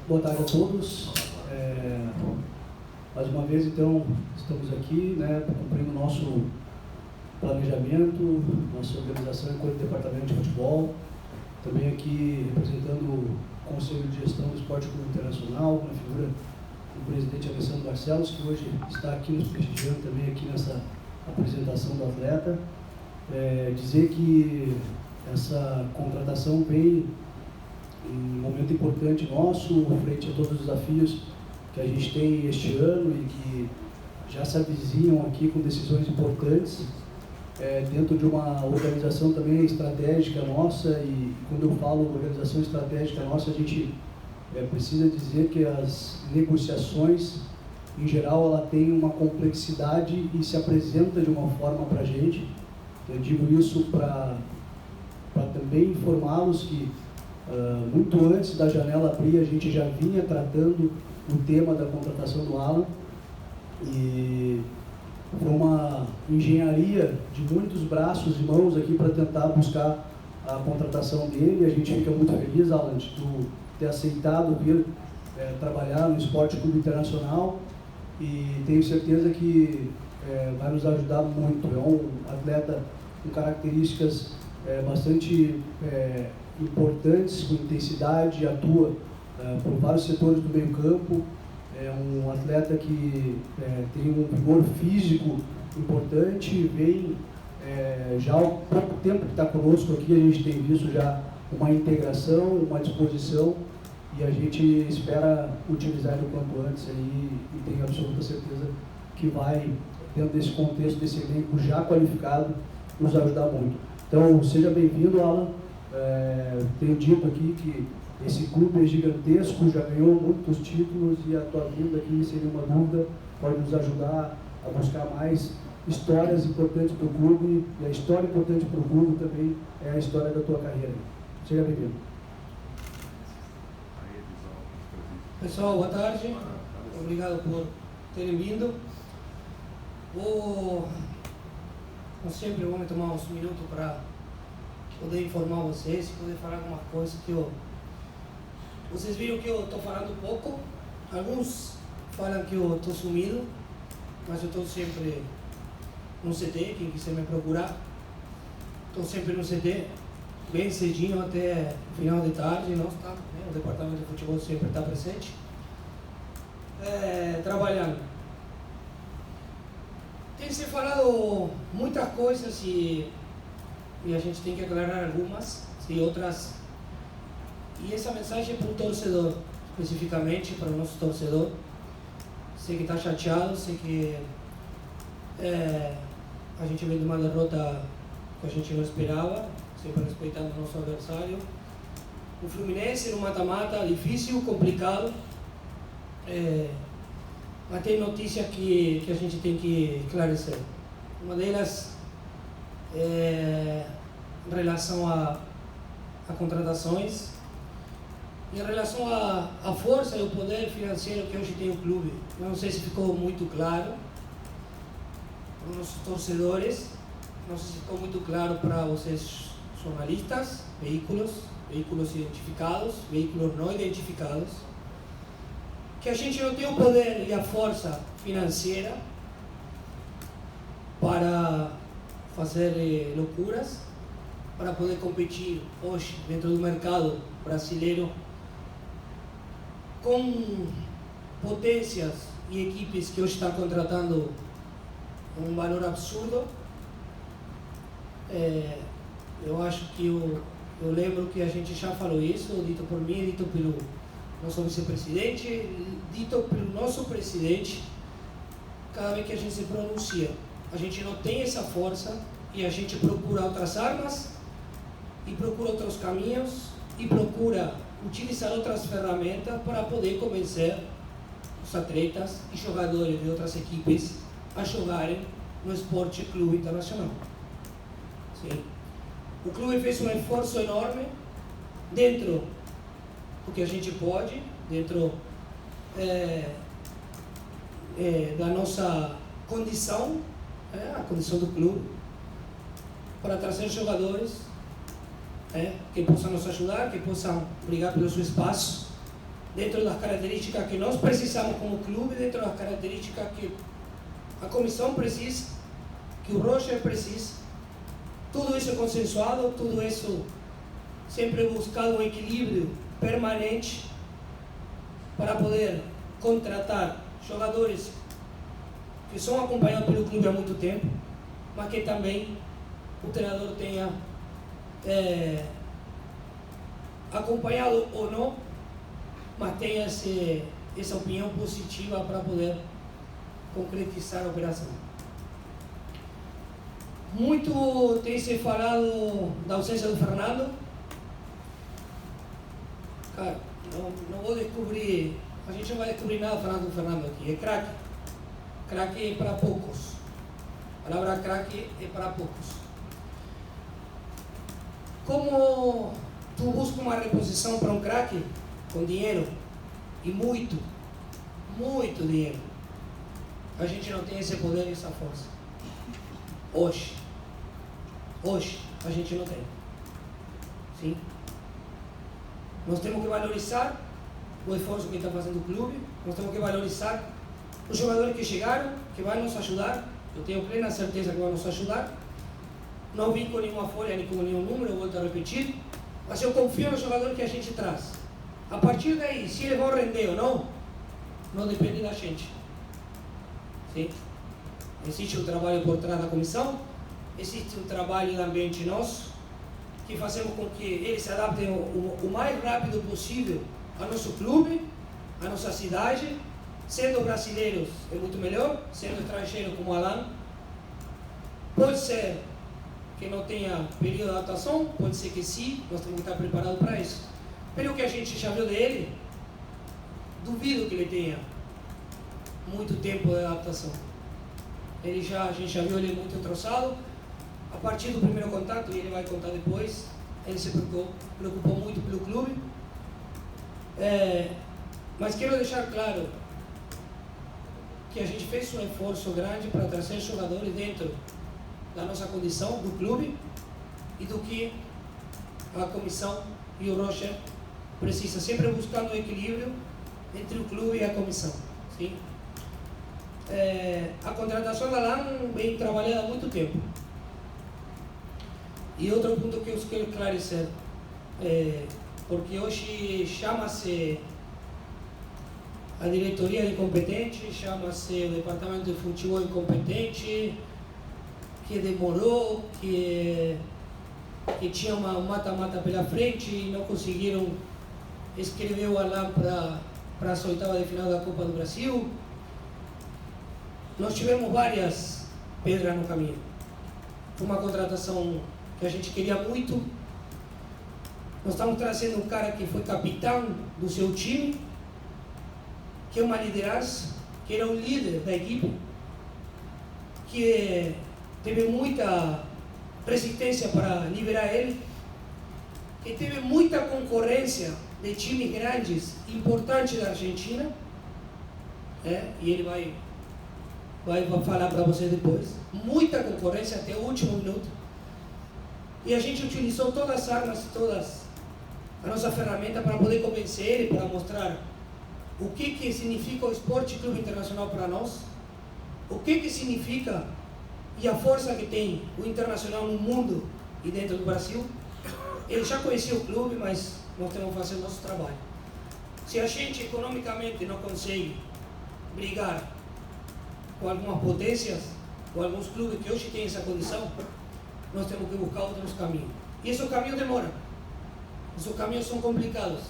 Boa tarde a todos. Mais uma vez, então, estamos aqui, né, cumprindo o nosso planejamento, nossa organização enquanto departamento de futebol. Também aqui representando o Conselho de Gestão do Esporte Clube Internacional, na figura do presidente Alessandro Barcelos, que hoje está aqui nos prestigiando também aqui nessa apresentação do atleta. Dizer que essa contratação vem em um momento importante nosso, frente a todos os desafios que a gente tem este ano e que já se avizinham aqui com decisões importantes, dentro de uma organização também estratégica nossa. E quando eu falo organização estratégica nossa, a gente precisa dizer que as negociações, em geral, ela tem uma complexidade e se apresenta de uma forma para a gente. Eu digo isso para também informá-los que muito antes da janela abrir, a gente já vinha tratando o tema da contratação do Alan, e foi uma engenharia de muitos braços e mãos aqui para tentar buscar a contratação dele. A gente fica muito feliz, Alan, de tu ter aceitado vir trabalhar no Esporte Clube Internacional, e tenho certeza que vai nos ajudar muito. É um atleta com características bastante importantes, com intensidade, atua por vários setores do meio campo. É um atleta que tem um vigor físico importante, vem já há pouco tempo que está conosco aqui, a gente tem visto já uma integração, uma disposição, e a gente espera utilizar ele o quanto antes aí, e tenho absoluta certeza que vai, dentro desse contexto, desse elenco já qualificado, nos ajudar muito. Então, seja bem-vindo, Alan. Tenho dito aqui que esse clube é gigantesco, já ganhou muitos títulos, e a tua vinda aqui, sem nenhuma dúvida, pode nos ajudar a buscar mais histórias importantes para o clube, e a história importante para o clube também é a história da tua carreira. Seja bem-vindo. Pessoal, boa tarde. Obrigado por terem vindo. Como sempre, vou me tomar uns minutos para poder informar vocês, poder falar alguma coisa que vocês viram que eu estou falando pouco. Alguns falam que eu estou sumido, mas eu estou sempre no CT. Quem quiser me procurar, estou sempre no CT, bem cedinho até final de tarde. O departamento de futebol sempre está presente, trabalhando. Tem se falado muitas coisas e a gente tem que aclarar algumas e outras. E essa mensagem é para o torcedor, especificamente para o nosso torcedor. Sei que está chateado, sei que a gente vem de uma derrota que a gente não esperava, sempre respeitando o nosso adversário. O Fluminense no mata-mata, difícil, complicado, mas tem notícias que a gente tem que esclarecer. Uma delas em relação a contratações, em relação à força e o poder financeiro que hoje tem o clube. Não sei se ficou muito claro para os nossos torcedores, não sei se ficou muito claro para vocês jornalistas, veículos identificados, veículos não identificados, que a gente não tem o poder e a força financeira para fazer loucuras, para poder competir hoje dentro do mercado brasileiro com potências e equipes que hoje estão contratando um valor absurdo. Eu acho que eu lembro que a gente já falou isso, dito por mim, dito pelo nosso vice-presidente, dito pelo nosso presidente. Cada vez que a gente se pronuncia, a gente não tem essa força, e a gente procura outras armas, e procura outros caminhos, e procura utilizar outras ferramentas para poder convencer os atletas e jogadores de outras equipes a jogarem no Esporte Clube Internacional. Sim. O clube fez um esforço enorme dentro do que a gente pode, dentro da nossa condição, a condição do clube, para trazer jogadores que possam nos ajudar, que possam brigar pelo seu espaço dentro das características que nós precisamos como clube, dentro das características que a comissão precisa, que o Roger precisa. Tudo isso é consensuado, tudo isso sempre buscado um equilíbrio permanente para poder contratar jogadores que são acompanhados pelo clube há muito tempo, mas que também o treinador tenha acompanhado ou não, mas tenha essa opinião positiva para poder concretizar a operação. Muito tem se falado da ausência do Fernando. Cara, não vou descobrir, a gente não vai descobrir nada falando do Fernando aqui. É craque. Craque é para poucos. A palavra craque é para poucos. Como tu busca uma reposição para um craque? Com dinheiro. E muito dinheiro. A gente não tem esse poder e essa força. Hoje a gente não tem. Sim? Nós temos que valorizar o esforço que está fazendo o clube. Nós temos que valorizar os jogadores que chegaram, que vão nos ajudar. Eu tenho plena certeza que vão nos ajudar. Não vim com nenhuma folha, nem com nenhum número, volto a repetir. Mas eu confio no jogador que a gente traz. A partir daí, se eles vão render ou não depende da gente. Sim? Existe um trabalho por trás da comissão, existe um trabalho do ambiente nosso, que fazemos com que eles se adaptem o mais rápido possível ao nosso clube, à nossa cidade. Sendo brasileiros é muito melhor, sendo estrangeiros como Alan, pode ser que não tenha período de adaptação, pode ser que sim, nós temos que estar preparados para isso. Pelo que a gente já viu dele, duvido que ele tenha muito tempo de adaptação. A gente já viu ele muito entrosado. A partir do primeiro contato, e ele vai contar depois, ele se preocupou muito pelo clube. Mas quero deixar claro que a gente fez um esforço grande para trazer jogadores dentro da nossa condição, do clube, e do que a comissão e o Roger precisa, sempre buscando um equilíbrio entre o clube e a comissão. Sim? A contratação da Alan vem trabalhada há muito tempo. E outro ponto que eu quero esclarecer, porque hoje chama-se a diretoria incompetente, chama-se o departamento de futebol incompetente, que demorou, que tinha uma mata-mata pela frente e não conseguiram escrever o Alan para as oitavas de final da Copa do Brasil. Nós tivemos várias pedras no caminho. Foi uma contratação que a gente queria muito. Nós estamos trazendo um cara que foi capitão do seu time, que é uma liderança, que era o líder da equipe, que teve muita resistência para liberar ele, que teve muita concorrência de times grandes, importantes da Argentina, e ele vai falar para você depois. Muita concorrência até o último minuto. E a gente utilizou todas as armas, todas a nossa ferramenta para poder convencer ele, para mostrar o que significa o Esporte Clube Internacional para nós, o que significa e a força que tem o Internacional no mundo e dentro do Brasil. Ele já conhecia o clube, mas nós temos que fazer o nosso trabalho. Se a gente economicamente não consegue brigar com algumas potências, com alguns clubes que hoje têm essa condição, nós temos que buscar outros caminhos. E esses caminhos demoram. Esses caminhos são complicados.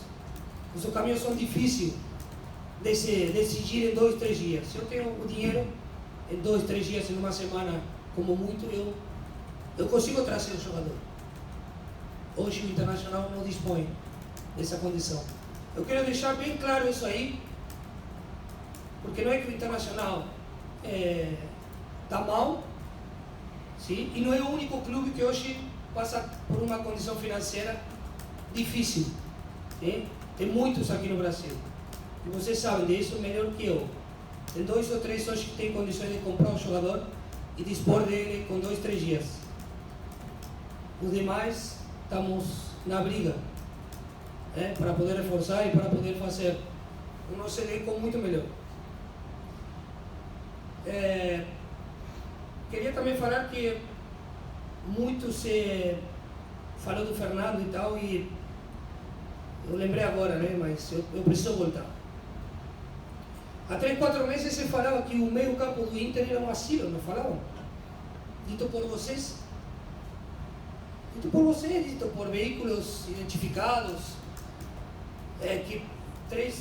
Esses caminhos são difíceis de se decidir em 2, 3 dias. Se eu tenho o dinheiro, em 2, 3 dias, em uma semana, como muito, eu consigo trazer o jogador. Hoje o Internacional não dispõe dessa condição. Eu quero deixar bem claro isso aí, porque não é que o Internacional está mal, sim? E não é o único clube que hoje passa por uma condição financeira difícil. Sim? Tem muitos aqui no Brasil. E vocês sabem disso melhor que eu. Tem 2 ou 3 hoje que têm condições de comprar um jogador e dispor dele com 2, 3 dias. Os demais estamos na briga, para poder reforçar e para poder fazer o nosso elenco muito melhor. Queria também falar que muito se falou do Fernando e tal, e eu lembrei agora, né? Mas eu preciso voltar. Há 3, 4 meses se falava que o meio campo do Inter era um asilo, não falavam? Dito por vocês? Dito por vocês, dito por veículos identificados, que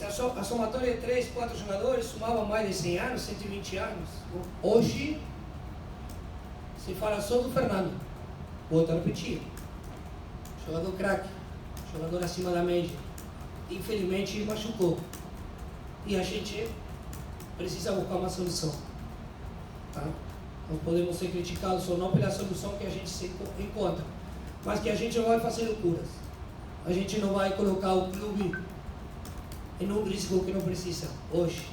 a somatória de 3, 4 jogadores sumava mais de 100 anos, 120 anos. Hoje se fala só do Fernando. Volto a repetir. Jogador craque, jogador acima da média. Infelizmente machucou. E a gente precisa buscar uma solução. Tá? Não podemos ser criticados ou não pela solução que a gente se encontra, mas que a gente não vai fazer loucuras. A gente não vai colocar o clube em um risco que não precisa hoje.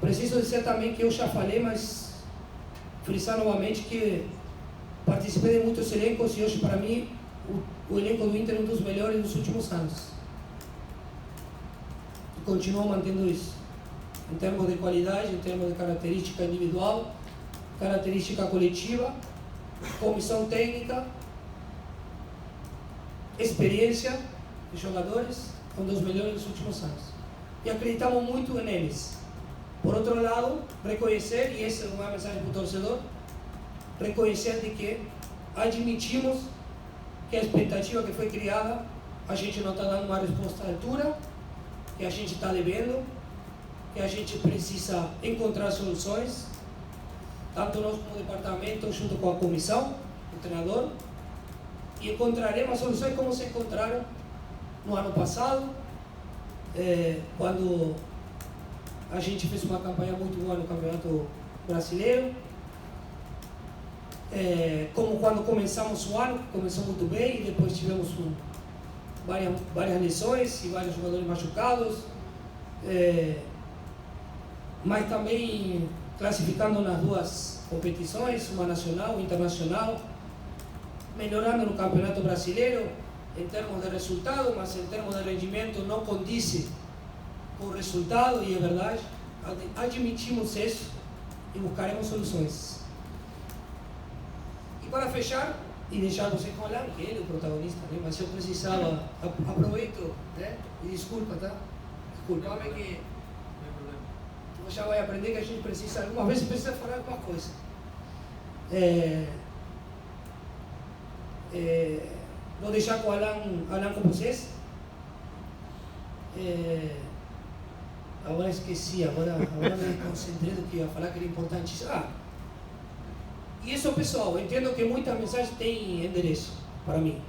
Preciso dizer também que eu já falei, mas frisar novamente que participei de muitos elencos e hoje para mim o elenco do Inter é um dos melhores dos últimos anos. E continuo mantendo isso. Em termos de qualidade, em termos de característica individual, característica coletiva, comissão técnica, experiência de jogadores, um dos melhores dos últimos anos. E acreditamos muito neles. Por outro lado, reconhecer, e essa é uma mensagem para o torcedor, reconhecer de que admitimos que a expectativa que foi criada, a gente não está dando uma resposta à altura, que a gente está devendo, que a gente precisa encontrar soluções, tanto nós como departamento, junto com a comissão, o treinador, e encontraremos soluções como se encontraram no ano passado, quando a gente fez uma campanha muito boa no Campeonato Brasileiro, como quando começamos o ano, começou muito bem, e depois tivemos várias lesões e vários jogadores machucados, mas também classificando nas duas competições, uma nacional e internacional, melhorando no Campeonato Brasileiro em termos de resultado, mas em termos de rendimento não condiz com o resultado, e é verdade, admitimos isso e buscaremos soluções. E para fechar, e deixar você com o Alan, que ele é o protagonista, né? Mas eu precisava, aproveito, né? E desculpa, tá? Desculpa, que você já vai aprender que a gente precisa, algumas vezes precisa falar alguma coisa. Vou deixar com o Alan com vocês. Agora esqueci, agora me concentrei do que ia falar, que era importante. E isso, pessoal, eu entendo que muitas mensagens têm endereço para mim.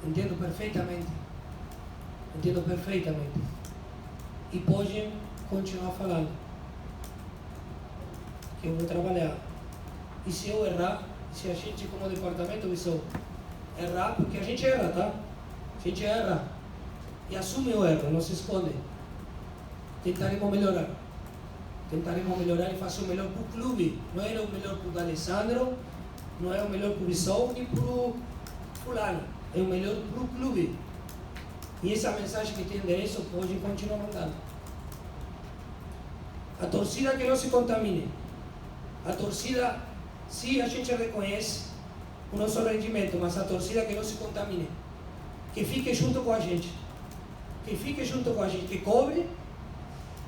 Entendo perfeitamente. E podem continuar falando. Que eu vou trabalhar. E se eu errar, se a gente como departamento visou errar, porque a gente erra, tá? A gente erra. E assume o erro, não se esconde. Tentaremos melhorar e fazer o melhor para o clube. Não é o melhor para o D'Alessandro, não é o melhor para o Bissau, nem para o fulano. É o melhor para o clube. E essa mensagem que tem endereço pode continuar mandando. A torcida que não se contamine. A torcida, sim, a gente reconhece o nosso rendimento, mas a torcida que não se contamine. Que fique junto com a gente. Que cobre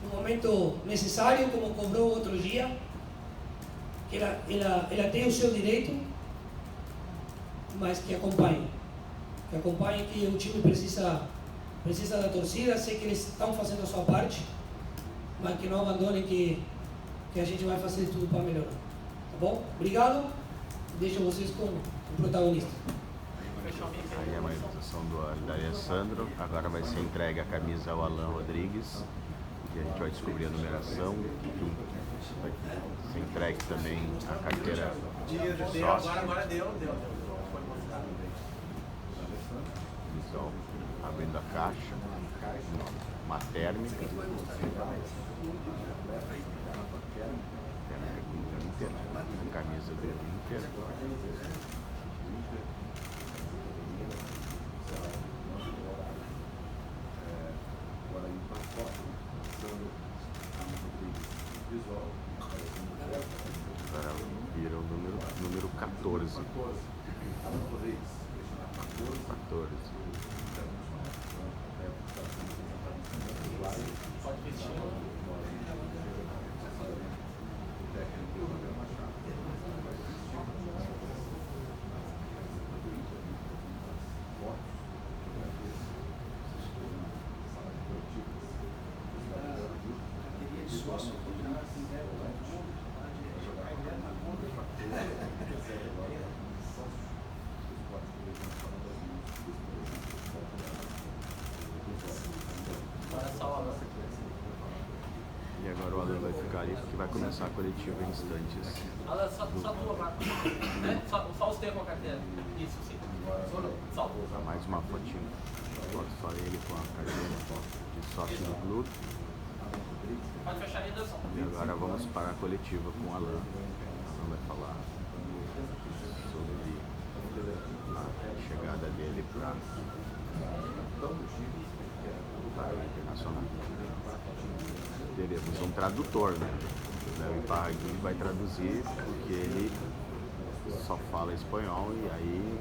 no momento necessário, como cobrou outro dia, que ela tem o seu direito, mas que acompanhe, que o time precisa da torcida. Sei que eles estão fazendo a sua parte, mas que não abandonem, que a gente vai fazer tudo para melhorar, tá bom? Obrigado, deixo vocês com o protagonista. Aí a manifestação do D'Alessandro, agora vai ser entregue a camisa ao Alan Rodrigues, e a gente vai descobrir a numeração, vai ser entregue também a carteira de sócio. Agora deu. Então, abrindo a caixa, uma térmica do Inter, a camisa do Inter. E agora o Alan vai ficar ali porque vai começar a coletiva em instantes. Alan, só tua marca. Né? Só os termos com a carteira. Isso, sim. Só. Mais uma fotinho. Foto só ele com a carteira de sócio do clube. Pode fechar a redação. E agora vamos para a coletiva com o Alan. O Alan vai falar sobre a chegada dele para o Internacional. Teremos um tradutor, né? O Léo Iparraguirre vai traduzir porque ele só fala espanhol e aí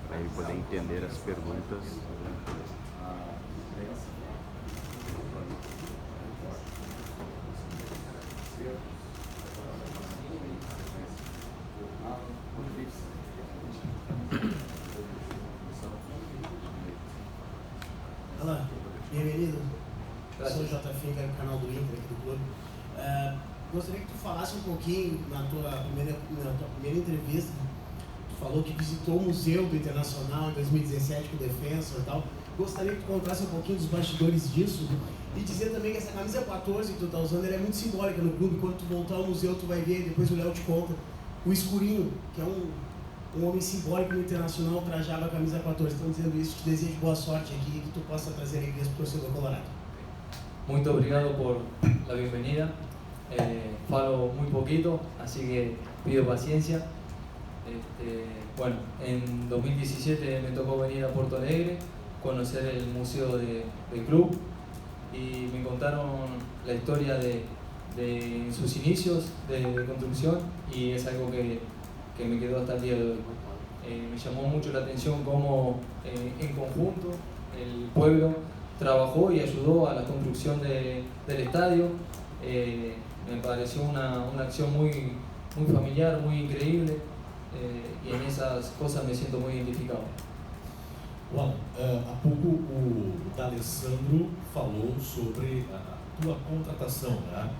para ele poder entender as perguntas. Alan, bem-vindo. Eu sou o JF, que é o canal do Inter aqui do clube. Gostaria que tu falasse um pouquinho na tua primeira entrevista. Tu falou que visitou o Museu do Internacional em 2017 com o Defensor e tal. Gostaria que tu contasse um pouquinho dos bastidores disso e dizer também que essa camisa 14 que tu tá usando, ela é muito simbólica no clube. Quando tu voltar ao museu, tu vai ver, depois o Léo te conta, o escurinho, que é um homem simbólico no Internacional, trajava a camisa 14. Estão dizendo isso, te desejo boa sorte aqui e que tu possa trazer alegria para o torcedor colorado. Muito obrigado por la bienvenida. Falo muy poquito, así que pido paciencia. Bueno, en 2017 me tocó venir a Porto Alegre, conocer el museo del club y me contaron la historia de sus inicios de construcción y es algo que me quedó hasta el día de hoy. Me llamó mucho la atención cómo en conjunto el pueblo trabajó y ayudó a la construcción del estadio. Me pareció una acción muy familiar, muy increíble y en esas cosas me siento muy identificado. Bom, há pouco o D'Alessandro falou sobre a tua contratação, né?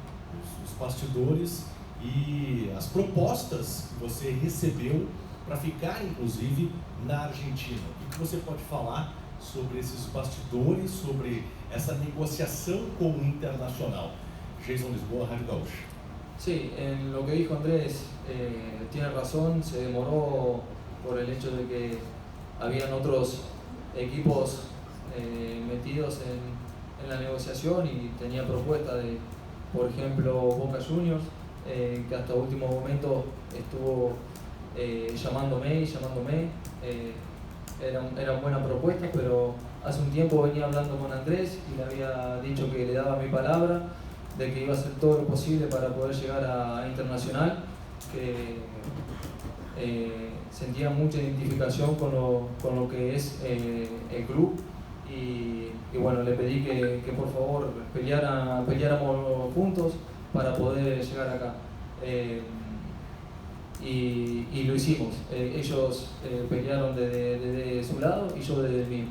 Os bastidores e as propostas que você recebeu para ficar, inclusive, na Argentina. O que você pode falar sobre esses bastidores, sobre essa negociação com o Internacional? Jason Lisboa, Rádio Gaúcha. Sí, en lo que dijo Andrés, tiene razón, se demoró por el hecho de que habían otros equipos metidos en la negociación y tenía propuesta de, por ejemplo, Boca Juniors, que hasta último momento estuvo llamándome. Eran buenas propuestas, pero hace un tiempo venía hablando con Andrés y le había dicho que le daba mi palabra de que iba a hacer todo lo posible para poder llegar a Internacional, que sentía mucha identificación con lo que es el club y bueno, le pedí que por favor peleáramos juntos para poder llegar acá. Y lo hicimos. Ellos pelearon desde su lado y yo desde el mío.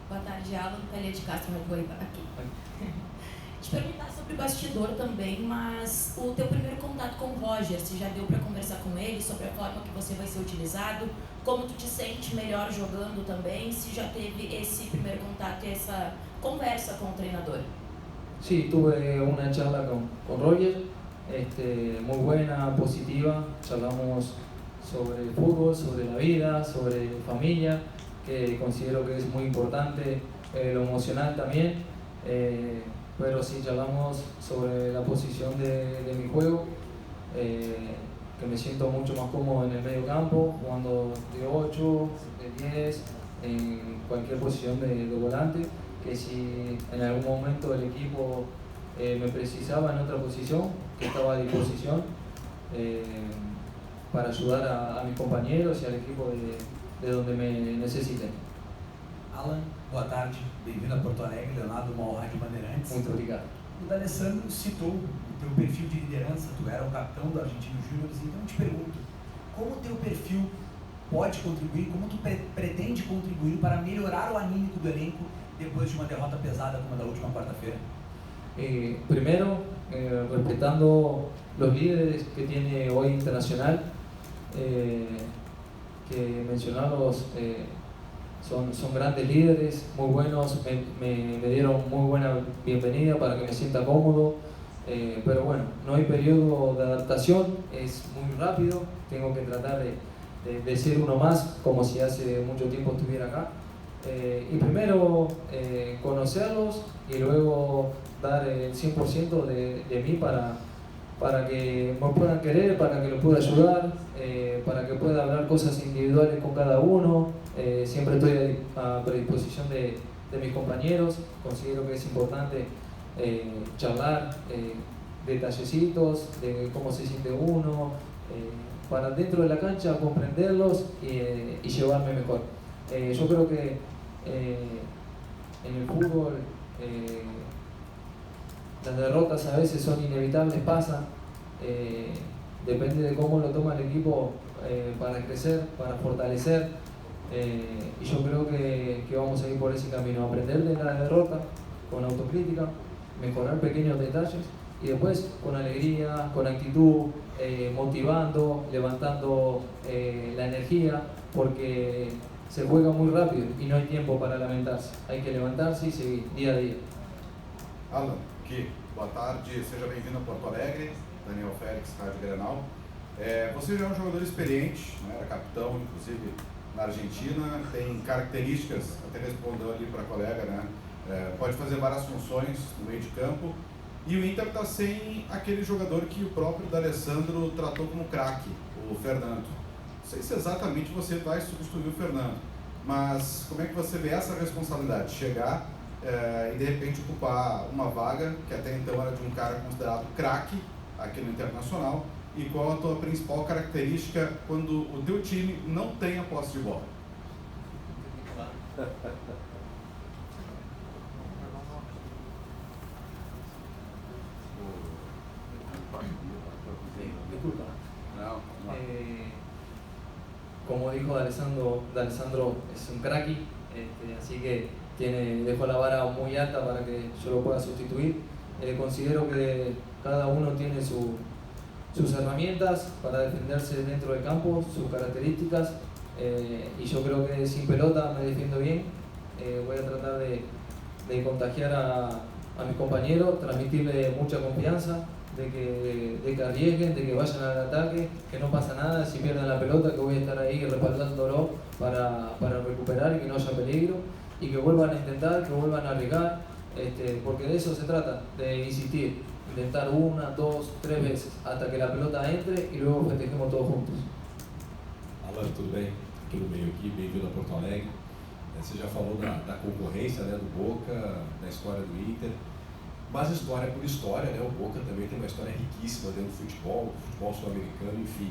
Boa tarde, Alan. Thalia de Castro, Rádio Guaíba, aqui. Te perguntar sobre o bastidor também, mas o teu primeiro contato com o Roger, se já deu para conversar com ele sobre a forma que você vai ser utilizado, como tu te sente melhor jogando também, se já teve esse primeiro contato e essa conversa com o treinador? Sí, tuve una charla con Roger, muy buena, positiva. Charlamos sobre el fútbol, sobre la vida, sobre familia, que considero que es muy importante, lo emocional también. Pero sí charlamos sobre la posición de mi juego, que me siento mucho más cómodo en el medio campo, jugando de 8, de 10, en cualquier posición de volante, que si en algún momento el equipo me precisaba en otra posición, que estaba a disposición. para ayudar a mis compañeros y al equipo de donde me necesiten. Alan, boa tarde, bem-vindo a Porto Alegre, Leonardo Mal, Rádio Bandeirantes. Muito obrigado. O D'Alessandro citou o teu perfil de liderança, tu era o capitão do Argentino Júnior, então eu te pergunto, como o teu perfil pode contribuir, como tu pretende contribuir para melhorar o anímico do elenco depois de uma derrota pesada como a da última quarta-feira? Primero, respetando los líderes que tiene hoy Internacional, que mencionarlos, son grandes líderes, muy buenos, me dieron muy buena bienvenida para que me sienta cómodo, pero bueno, no hay periodo de adaptación, es muy rápido, tengo que tratar de ser uno más, como si hace mucho tiempo estuviera acá. Y primero conocerlos y luego dar el 100% de mí para que me puedan querer, para que los pueda ayudar, para que pueda hablar cosas individuales con cada uno. Siempre estoy a predisposición de mis compañeros, considero que es importante charlar detallecitos de cómo se siente uno, para dentro de la cancha comprenderlos y llevarme mejor. Yo creo que en el fútbol las derrotas a veces son inevitables, pasan, depende de cómo lo toma el equipo para crecer, para fortalecer, y yo creo que vamos a ir por ese camino, aprender de la derrota con autocrítica, mejorar pequeños detalles y después con alegría, con actitud, motivando, levantando la energía, porque se juega muy rápido y no hay tiempo para lamentarse, hay que levantarse y seguir día a día. Alan, aqui, boa tarde, seja bem-vindo a Porto Alegre, Daniel Félix, Rádio Grenal. Você já é um jogador experiente, né? Era capitão, inclusive, na Argentina, tem características, até respondeu ali para a colega, né? Pode fazer várias funções no meio de campo, e o Inter está sem aquele jogador que o próprio D'Alessandro tratou como craque, o Fernando. Não sei se exatamente você vai substituir o Fernando, mas como é que você vê essa responsabilidade? Chegar e de repente ocupar uma vaga que até então era de um cara considerado craque aqui no Internacional, e qual a tua principal característica quando o teu time não tem a posse de bola? Como dijo D'Alessandro es un cracky, así que dejó la vara muy alta para que yo lo pueda sustituir. Considero que cada uno tiene sus herramientas para defenderse dentro del campo, sus características, y yo creo que sin pelota me defiendo bien. Voy a tratar de contagiar a mis compañeros, transmitirle mucha confianza, de que arriesguen, de que vayan al ataque, que no pasa nada si pierden la pelota, que voy a estar ahí respaldándolo para recuperar y que no haya peligro, y que vuelvan a intentar, que vuelvan a arriesgar, porque de eso se trata, de insistir, intentar 1, 2, 3 veces, hasta que la pelota entre y luego festejemos todos juntos. Alan, tudo bem? Aqui no meio aqui, bem-vindo a Porto Alegre. Você já falou da concorrência, né, do Boca, da história do Inter, mas história por história, né, o Boca também tem uma história riquíssima dentro do futebol sul-americano, enfim.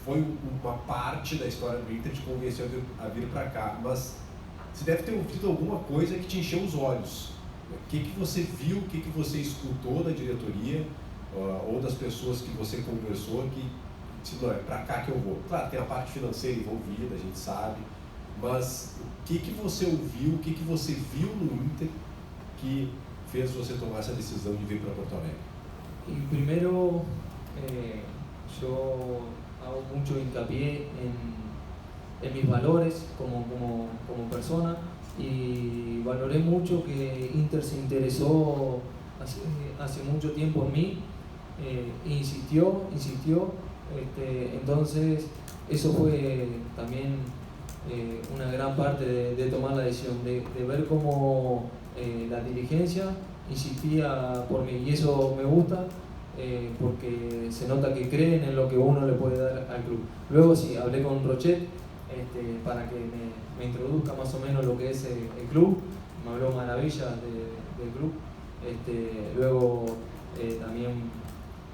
Foi uma parte da história do Inter te convenceu a vir para cá, mas você deve ter ouvido alguma coisa que te encheu os olhos. O que você viu, o que você escutou da diretoria ou das pessoas que você conversou que disse, não, é para cá que eu vou. Claro, tem a parte financeira envolvida, a gente sabe, mas o que você ouviu, o que você viu no Inter que fez você tomar essa decisão de vir para Porto Alegre? Y primero, yo hago mucho hincapié en mis valores como persona, y valoré mucho que Inter se interesó hace mucho tiempo en mí, insistió, entonces eso fue también una gran parte de tomar la decisión, de ver cómo la dirigencia insistía por mí, y eso me gusta, porque se nota que creen en lo que uno le puede dar al club. Luego sí, hablé con Rochet para que me introduzca más o menos lo que es el club, me habló maravillas del club. Luego también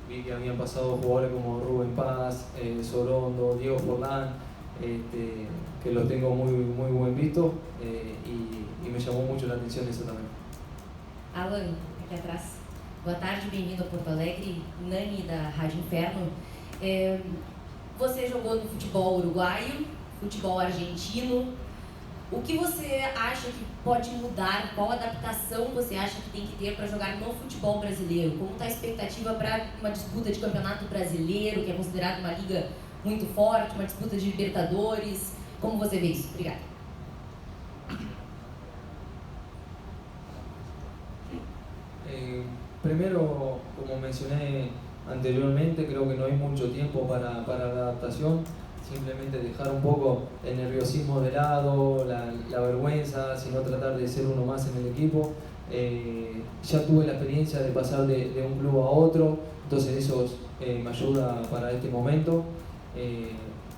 vi que habían pasado jugadores como Rubén Paz, Sorondo, Diego Forlán, que los tengo muy buen visto, y me llamó mucho la atención eso también. Alan, aqui atrás. Boa tarde, bem-vindo a Porto Alegre. Nani, da Rádio Inferno. Você jogou no futebol uruguaio, futebol argentino. O que você acha que pode mudar? Qual adaptação você acha que tem que ter para jogar no futebol brasileiro? Como está a expectativa para uma disputa de campeonato brasileiro, que é considerado uma liga muito forte, uma disputa de Libertadores? Como você vê isso? Obrigada. Primero, como mencioné anteriormente, creo que no hay mucho tiempo para la adaptación. Simplemente dejar un poco el nerviosismo de lado, la vergüenza, sino tratar de ser uno más en el equipo. Ya tuve la experiencia de pasar de un club a otro, entonces eso me ayuda para este momento.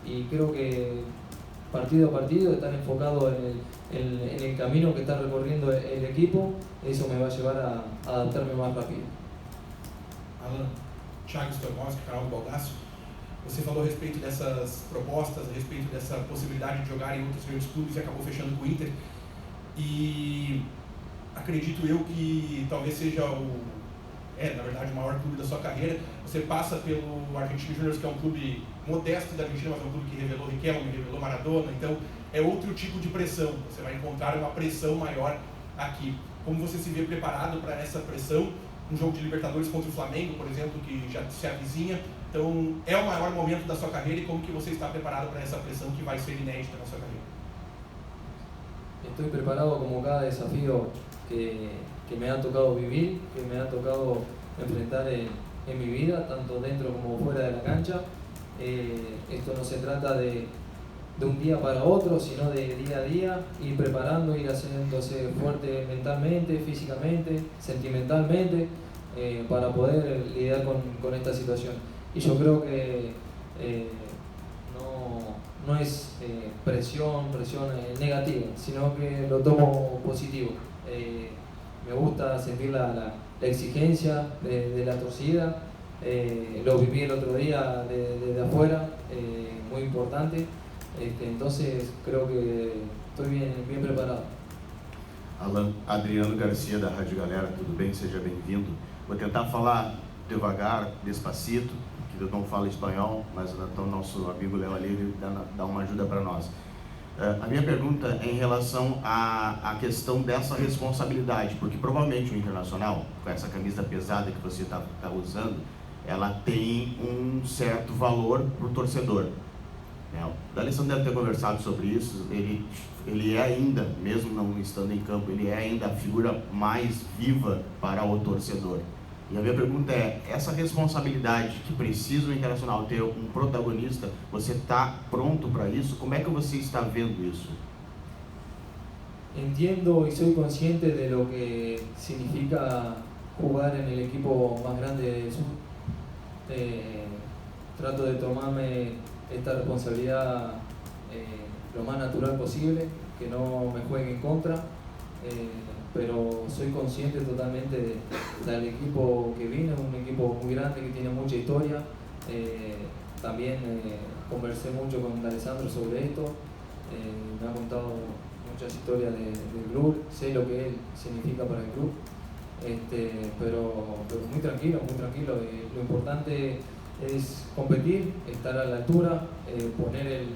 Y creo que partido a partido estar enfocado en el camino que está recorriendo el equipo, eso me va a llevar a adaptarme más rápido. Alan, Thiago Stoichkowski, canal do Baldasso. Você falou a respeito dessas propostas, a respeito dessa possibilidade de jogar em outros grandes clubes e acabou fechando com o Inter. E acredito eu que talvez seja na verdade, o maior clube da sua carreira. Você passa pelo Argentino Júnior, que é um clube modesto da Argentina, mas é um clube que revelou Riquelme, revelou Maradona. Então, é outro tipo de pressão. Você vai encontrar uma pressão maior aqui. Como você se vê preparado para essa pressão? Um jogo de Libertadores contra o Flamengo, por exemplo, que já se avizinha. Então, é o maior momento da sua carreira e como que você está preparado para essa pressão que vai ser inédita na sua carreira? Estoy preparado como cada desafío que me ha tocado vivir, que me ha tocado enfrentar en mi vida, tanto dentro como fuera de la cancha. Esto no se trata de un día para otro, sino de día a día, ir preparando, ir haciéndose fuerte mentalmente, físicamente, sentimentalmente, para poder lidiar con esta situación. Y yo creo que no es presión negativa, sino que lo tomo positivo. Me gusta sentir la exigencia de la torcida, lo viví el otro día desde afuera, muy importante, entonces creo que estoy bien preparado. Alan, Adriano Garcia da Rádio Galera, tudo bem? Seja bem-vindo. Vou tentar falar devagar, despacito, que eu não falo espanhol, mas então nosso amigo Léo ali dá uma ajuda para nós. A minha pergunta é em relação à questão dessa responsabilidade, porque provavelmente o Internacional, com essa camisa pesada que você está usando, ela tem um certo valor para o torcedor. O D'Alessandro deve ter conversado sobre isso, ele é ainda, mesmo não estando em campo, ele é ainda a figura mais viva para o torcedor. E a minha pergunta é, essa responsabilidade que precisa o Internacional ter um protagonista, você está pronto para isso? Como é que você está vendo isso? Entiendo y soy consciente de lo que significa jugar en el equipo más grande del sur. Trato de tomarme esta responsabilidad lo más natural posible, que no me juegue en contra. Pero soy consciente totalmente del equipo que vine, un equipo muy grande que tiene mucha historia. También conversé mucho con D'Alessandro sobre esto, me ha contado muchas historias del club, sé lo que él significa para el club, pero muy tranquilo. Lo importante es competir, estar a la altura, poner el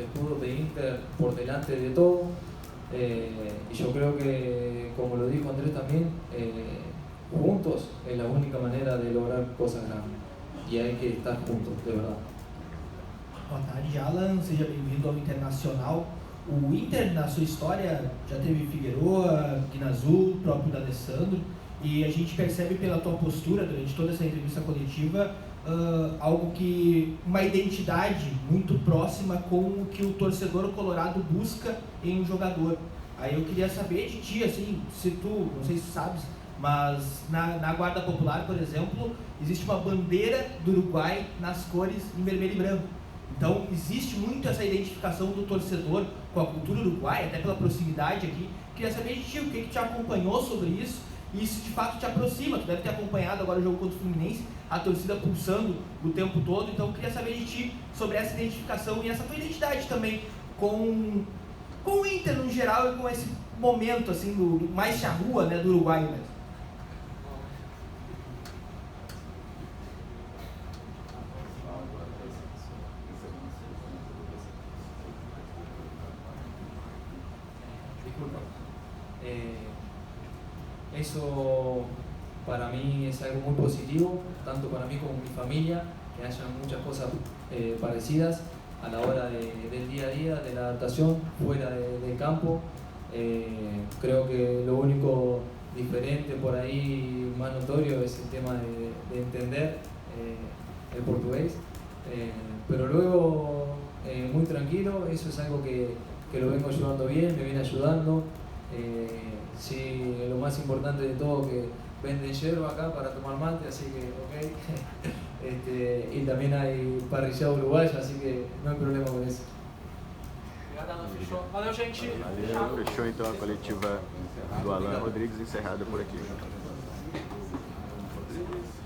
escudo de Inter por delante de todo. Y yo creo que, como lo dijo Andrés también, juntos es la única manera de lograr cosas grandes. E hay que estar juntos, de verdade. Boa tarde, Alan. Seja bem-vindo ao Internacional. O Inter, na sua história, já teve Figueroa, Guinazu, o próprio D'Alessandro. E a gente percebe pela tua postura, durante toda essa entrevista coletiva, uma identidade muito próxima com o que o torcedor colorado busca em um jogador. Aí eu queria saber de ti, assim, se tu, não sei se sabes, mas na Guarda Popular, por exemplo, existe uma bandeira do Uruguai nas cores em vermelho e branco. Então existe muito essa identificação do torcedor com a cultura uruguaia, até pela proximidade aqui. Queria saber de ti, o que te acompanhou sobre isso e isso de fato te aproxima. Tu deve ter acompanhado agora o jogo contra o Fluminense, a torcida pulsando o tempo todo, então eu queria saber de ti sobre essa identificação e essa tua identidade também com o Inter no geral e com esse momento assim, do mais charrua, né, do Uruguai mesmo. Eso para mí es algo muy positivo, tanto para mí como mi familia, que haya muchas cosas parecidas a la hora del día a día, de la adaptación fuera del campo. Creo que lo único diferente por ahí más notorio es el tema de entender el portugués, pero luego muy tranquilo, eso es algo que lo vengo llevando bien, me viene ayudando. Sí, lo más importante de todo que venden yerba acá para tomar mate, así que ok. Y también hay parrillado uruguayo, así que no hay problema con eso. Obrigado, Alan. Fechou. Valeu, gente. Valeu, fechou então a coletiva do Alan Rodrigues, encerrada por aqui.